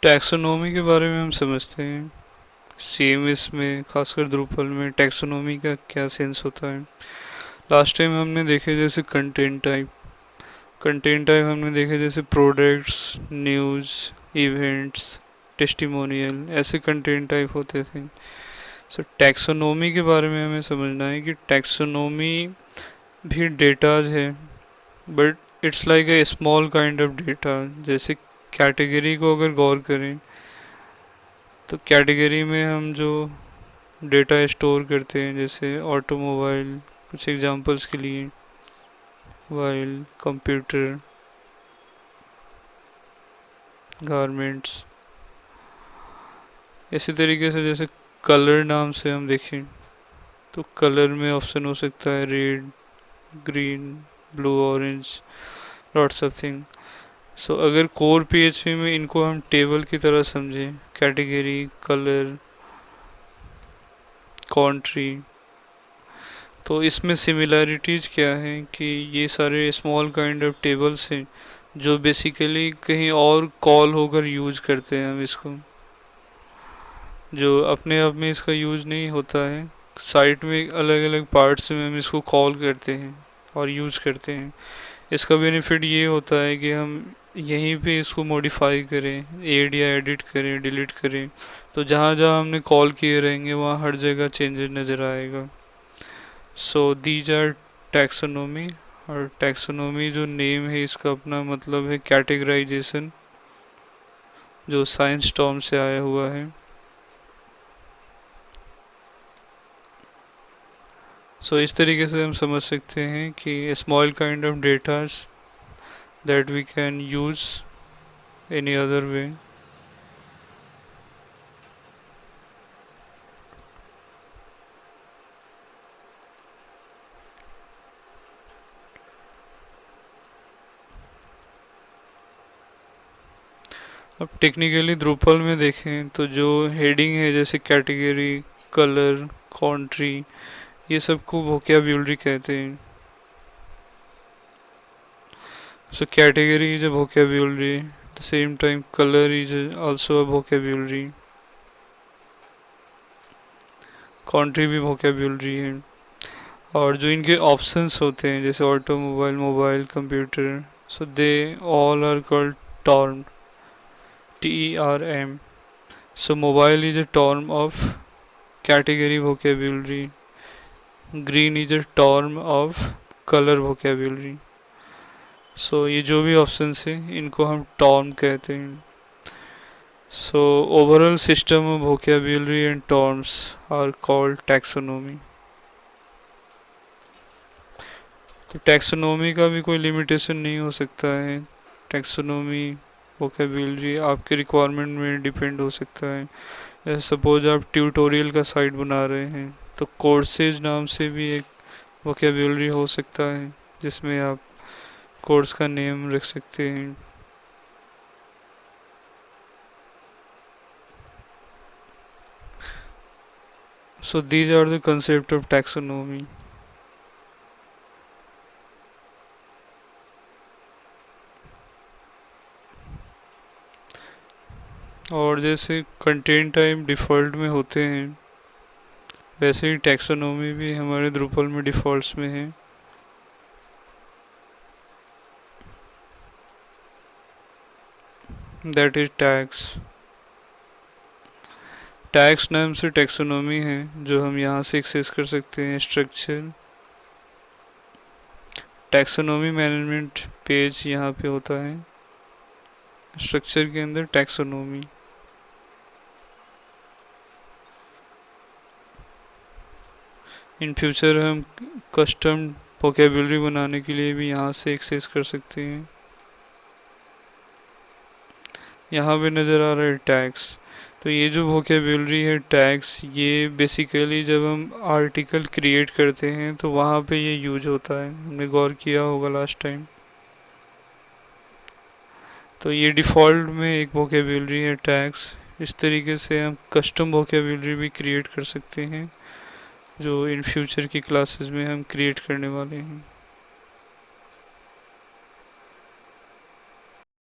Taxonomy के बारे में हम समझते हैं। सीएमएस में खासकर द्रुपल में टैक्सोनॉमी का क्या सेंस होता है। लास्ट टाइम हमने देखे जैसे कंटेंट टाइप हमने देखे जैसे प्रोडक्ट्स, न्यूज़, इवेंट्स, टेस्टिमोनियल, ऐसे कंटेंट टाइप होते थे। सो टैक्सोनॉमी के बारे में हमें समझना है कि टैक्सोनॉमी भी डेटाज है, but it's like a small kind of data. जैसे कैटेगरी को अगर गौर करें तो कैटेगरी में हम जो डेटा स्टोर करते हैं जैसे ऑटोमोबाइल, कुछ एग्जांपल्स के लिए मोबाइल, कंप्यूटर, गारमेंट्स, इसी तरीके से जैसे कलर नाम से हम देखें तो कलर में ऑप्शन हो सकता है red, green, blue, orange, lots of thing. So अगर कोर पीएचपी में इनको हम टेबल की तरह समझें, कैटेगरी, कलर, कंट्री, तो इसमें सिमिलैरिटीज़ क्या हैं कि ये सारे स्मॉल काइंड ऑफ टेबल्स हैं जो बेसिकली कहीं और कॉल होकर यूज करते हैं हम इसको, जो अपने आप में इसका यूज नहीं होता है। साइट में अलग अलग पार्ट्स में हम इसको कॉल करते हैं और यूज करते हैं। इसका बेनिफिट ये होता है कि हम यहीं पे इसको मॉडिफाई करें, ऐड या एडिट करें, डिलीट करें, तो जहाँ जहाँ हमने कॉल किए रहेंगे वहाँ हर जगह चेंजेस नज़र आएगा। So these are taxonomy. और टैक्सोनॉमी जो नेम है इसका अपना मतलब है कैटेगराइजेशन, जो साइंस टर्म से आया हुआ है। सो इस तरीके से हम समझ सकते हैं कि small kind of datas that we can use any other way. अब टेक्निकली द्रुपल में देखें तो जो हेडिंग है जैसे कैटेगरी, कलर, कंट्री, ये सबको वोकैब्युलरी कहते हैं। So category is a vocabulary, the same time colour is also a vocabulary, country भी वोकैब्युलरी है। और जो इनके ऑप्शंस होते हैं जैसे automobile, mobile, computer, so they all are called term, TERM. So mobile is a term of category vocabulary. Green is a term of color vocabulary. So ये जो भी ऑप्शंस हैं इनको हम टर्म कहते हैं। So overall system of vocabulary and terms are called taxonomy. तो taxonomy का भी कोई लिमिटेशन नहीं हो सकता है। टैक्सोनॉमी वोकेबुलरी आपके रिक्वायरमेंट में डिपेंड हो सकता है। जैसे सपोज आप ट्यूटोरियल का साइट बना रहे हैं तो कोर्सेज नाम से भी एक वोकेबुलरी हो सकता है जिसमें आप कोर्स का नेम रख सकते हैं। So these are the concept of taxonomy. और जैसे कंटेंट टाइप डिफ़ॉल्ट में होते हैं वैसे ही टैक्सोनॉमी भी हमारे द्रुपल में डिफ़ॉल्ट्स में है। That is tags. टैग्स नाम से टैक्सोनॉमी है जो हम यहाँ से एक्सेस कर सकते हैं। स्ट्रक्चर, टैक्सोनॉमी मैनेजमेंट पेज यहाँ पे होता है, स्ट्रक्चर के अंदर टैक्सोनॉमी। इन फ्यूचर हम कस्टम वोकेबुलरी बनाने के लिए भी यहाँ से एक्सेस कर सकते हैं। यहाँ पे नज़र आ रहा है टैग्स। तो ये जो वोकेबुलरी है टैग्स, ये बेसिकली जब हम आर्टिकल क्रिएट करते हैं तो वहाँ पे ये यूज होता है। हमने गौर किया होगा लास्ट टाइम। तो ये डिफ़ॉल्ट में एक वोकेबुलरी है टैग्स। इस तरीके से हम कस्टम वोकेबुलरी भी क्रिएट कर सकते हैं जो इन फ्यूचर की क्लासेस में हम क्रिएट करने वाले हैं।